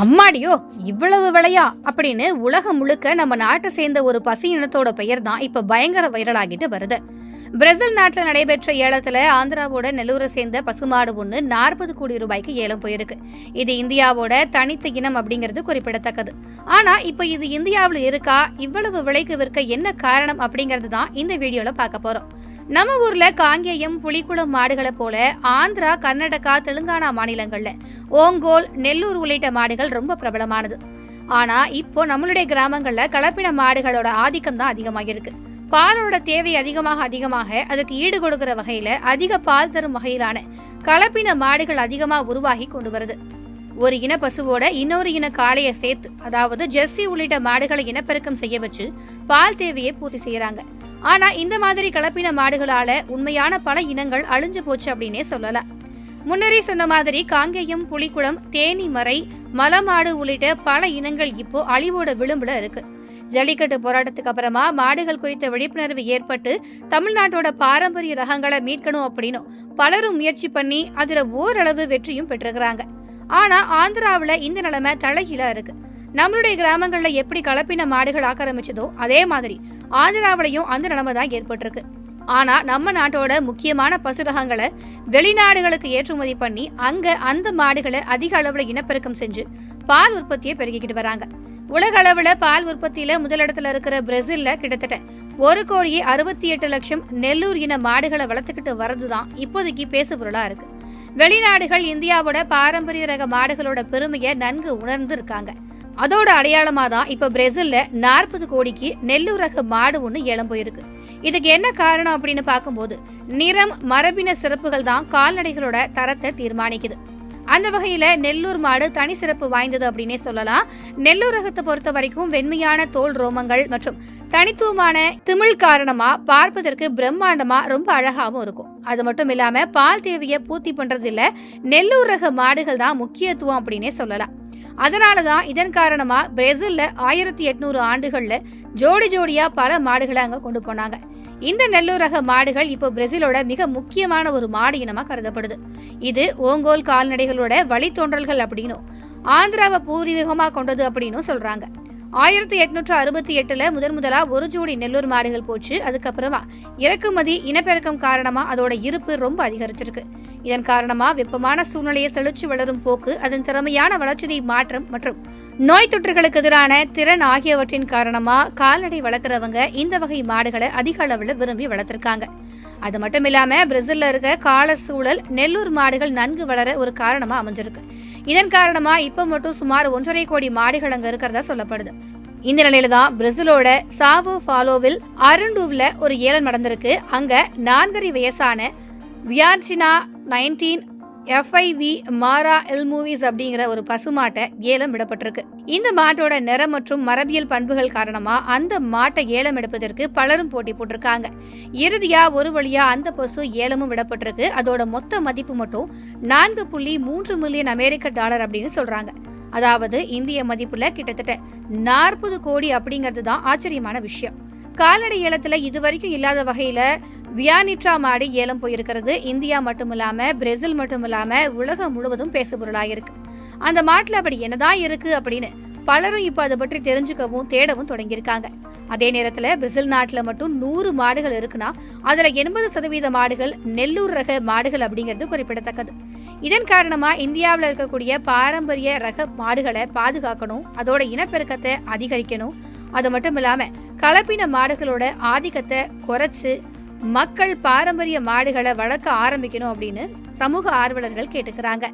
அம்மாடியோ இவ்வளவு விலையா அப்படின்னு உலகம் முழுக்க நம்ம நாட்டை சேர்ந்த ஒரு பசி இனத்தோட பெயர் தான் இப்ப பயங்கர வைரலாகிட்டு வருது. பிரேசில் நாட்டில் நடைபெற்ற ஏலத்துல ஆந்திராவோட நெல்லூரை சேர்ந்த பசுமாடு ஒண்ணு 40 கோடி ரூபாய்க்கு ஏலம் போயிருக்கு. இது இந்தியாவோட தனித்த இனம் அப்படிங்கிறது குறிப்பிடத்தக்கது. ஆனா இப்ப இது இந்தியாவில் இருக்கா, இவ்வளவு விலைக்கு விற்க என்ன காரணம் அப்படிங்கிறது தான் இந்த வீடியோல பார்க்க போறோம். நம்ம ஊர்ல காங்கேயம், புலிக்குளம் மாடுகளை போல ஆந்திரா, கர்நாடகா, தெலுங்கானா மாநிலங்கள்ல ஓங்கோல், நெல்லூர் உள்ளிட்ட மாடுகள் ரொம்ப பிரபலமானது. ஆனா இப்போ நம்மளுடைய கிராமங்கள்ல கலப்பின மாடுகளோட ஆதிக்கம் தான் அதிகமாக இருக்கு. பாலோட தேவை அதிகமாக அதுக்கு ஈடு கொடுக்கிற வகையில அதிக பால் தரும் வகையிலான கலப்பின மாடுகள் அதிகமா உருவாகி கொண்டு வருது. ஒரு இன பசுவோட இன்னொரு இன காளையை சேர்த்து, அதாவது ஜெர்சி உள்ளிட்ட மாடுகளை இனப்பெருக்கம் செய்ய வச்சு பால் தேவையை பூர்த்தி செய்யறாங்க. ஆனா இந்த மாதிரி கலப்பின மாடுகளால உண்மையான பல இனங்கள் அழிஞ்சு போச்சு அப்படின்னே சொல்லலாம். முன்னரே சொன்ன மாதிரி காங்கேயம், புலிக்குளம், தேனி மறை, மலமாடு உள்ளிட்ட பல இனங்கள் இப்போ அழிவோட விளிம்புல இருக்கு. ஜல்லிக்கட்டு போராட்டத்துக்கு அப்புறமா மாடுகள் குறித்த விழிப்புணர்வு ஏற்பட்டு தமிழ்நாட்டோட பாரம்பரிய ரகங்களை மீட்கணும் அப்படின்னு பலரும் முயற்சி பண்ணி அதுல ஓரளவு வெற்றியும் பெற்றிருக்கிறாங்க. ஆனா ஆந்திராவுல இந்த நிலைமை தலைகீழா இருக்கு. நம்மளுடைய கிராமங்கள்ல எப்படி கலப்பின மாடுகள் ஆக்கிரமிச்சதோ அதே மாதிரி ஆந்திராவிலையும் அந்த நிலைமை தான் ஏற்பட்டிருக்கு. ஆனா நம்ம நாட்டோட முக்கியமான பசு ரகங்களை வெளிநாடுகளுக்கு ஏற்றுமதி பண்ணி அங்க அந்த மாடுகளை அதிக அளவுல இனப்பெருக்கம் செஞ்சு பால் உற்பத்தியை பெருகிக்கிட்டு வராங்க. உலக அளவுல பால் உற்பத்தியில முதலிடத்துல இருக்கிற பிரேசில்ல கிட்டத்தட்ட 1,68,00,000 நெல்லூர் இன மாடுகளை வளர்த்துக்கிட்டு வர்றதுதான் இப்போதைக்கு பேசு பொருளா இருக்கு. வெளிநாடுகள் இந்தியாவோட பாரம்பரிய ரக மாடுகளோட பெருமையை நன்கு உணர்ந்து இருக்காங்க. அதோட அடையாளமா தான் இப்ப பிரேசில்ல 40 கோடிக்கு நெல்லூர் ரக மாடு ஒண்ணு ஏலம் போயிருக்கு. இதுக்கு என்ன காரணம் அப்படின்னு பார்க்கும்போது நிறம், மரபின சிறப்புகள் தான் கால்நடைகளோட தரத்தை தீர்மானிக்குது. அந்த வகையில நெல்லூர் மாடு தனி சிறப்பு வாய்ந்தது அப்படின்னே சொல்லலாம். நெல்லூர் ரகத்தை பொறுத்த வரைக்கும் வெண்மையான தோல் ரோமங்கள் மற்றும் தனித்துவமான திமிழ் காரணமா பார்ப்பதற்கு பிரம்மாண்டமா ரொம்ப அழகாவும் இருக்கும். அது மட்டும் இல்லாம பால் தேவையை பூர்த்தி பண்றது இல்ல, நெல்லூர் ரக மாடுகள் தான் முக்கியத்துவம் அப்படின்னே சொல்லலாம். அதனாலதான் இதன் காரணமா பிரேசில்ல 1800 ஆண்டுகள்ல ஜோடியா பல மாடுகளை அங்க கொண்டு போனாங்க. இந்த நெல்லூர் ரக மாடுகள் இப்போ பிரேசிலோட மிக முக்கியமான ஒரு மாடு இனமா கருதப்படுது. இது ஓங்கோல் கால்நடைகளோட வழித்தோன்றல்கள் அப்படின்னும் ஆந்திராவை பூர்வீகமா கொண்டது அப்படின்னு சொல்றாங்க. 1868ல முதலா ஒரு ஜோடி நெல்லூர் மாடுகள் போச்சு. அதுக்கப்புறமா இறக்குமதி, இனப்பெருக்கம் காரணமா அதோட இருப்பு ரொம்ப அதிகரிச்சிருக்கு. இதன் காரணமா வெப்பமான சூழ்நிலையை செழிச்சு வளரும் போக்கு, அதன் திறமையான வளர்ச்சிதை மாற்றம் மற்றும் நோய் தொற்றுகளுக்கு எதிரான திறன் ஆகியவற்றின் காரணமா கால்நடை வளர்க்குறவங்க இந்த வகை மாடுகளை அதிக அளவுல விரும்பி வளர்த்திருக்காங்க. அது மட்டும் இல்லாம பிரேசில்ல இருக்க கால சூழல் நெல்லூர் மாடுகள் நன்கு வளர ஒரு காரணமா அமைஞ்சிருக்கு. இதன் காரணமா இப்ப மட்டும் சுமார் 1.5 கோடி மாடுகள் அங்க இருக்கிறதா சொல்லப்படுது. இந்த நிலையில தான் பிரேசிலோட சாவோ பாலோவில் அருண்டூவ்ல ஒரு ஏலம் நடந்திருக்கு. அங்க 4.5 வயசான வியார்டினா 19 FIV மாரா எல்மூவிஸ் அப்படிங்கிற ஒரு பசுமாட்டை ஏலம் விடப்பட்டிருக்கு. இந்த மாட்டோட நிறம் மற்றும் மரபியல் பண்புகள் காரணமா அந்த மாட்டை ஏலம் எடுப்பதற்கு பலரும் போட்டி போட்டிருக்காங்க. இறுதியா ஒரு வழியா அந்த பசு ஏலமும் விடப்பட்டிருக்கு. அதோட மொத்த மதிப்பு மட்டும் 4.3 மில்லியன் அமெரிக்க டாலர் அப்படின்னு சொல்றாங்க. அதாவது இந்திய மதிப்புல கிட்டத்தட்ட 40 கோடி அப்படிங்கிறது தான் ஆச்சரியமான விஷயம். கால்நடை ஏலத்துல இதுவரைக்கும் இல்லாத வகையில வியானிட்ரா மாடு ஏலம் போயிருக்கிறது. இந்தியா மட்டும் இல்லாம பிரேசில் மட்டும் இல்லாம உலகம் முழுவதும் பேசுபொருளாயிருக்கு. அந்த மாட்டுல அப்படி என்னதான் இருக்கு அப்படின்னு பலரும் இப்ப அதை பற்றி தெரிஞ்சுக்கவும் தேடவும் தொடங்கியிருக்காங்க. அதே நேரத்துல பிரேசில் நாட்டுல மட்டும் 100 மாடுகள் இருக்குன்னா அதுல 80% மாடுகள் நெல்லூர் ரக மாடுகள் அப்படிங்கிறது குறிப்பிடத்தக்கது. இதன் காரணமா இந்தியாவில் இருக்கக்கூடிய பாரம்பரிய ரக மாடுகளை பாதுகாக்கணும், அதோட இனப்பெருக்கத்தை அதிகரிக்கணும். அது மட்டும் இல்லாம கலப்பின மாடுகளோட ஆதிக்கத்தை குறைச்சு மக்கள் பாரம்பரிய மாடுகளை வளர்க்க ஆரம்பிக்கணும் அப்படின்னு சமூக ஆர்வலர்கள் கேட்டுக்கிறாங்க.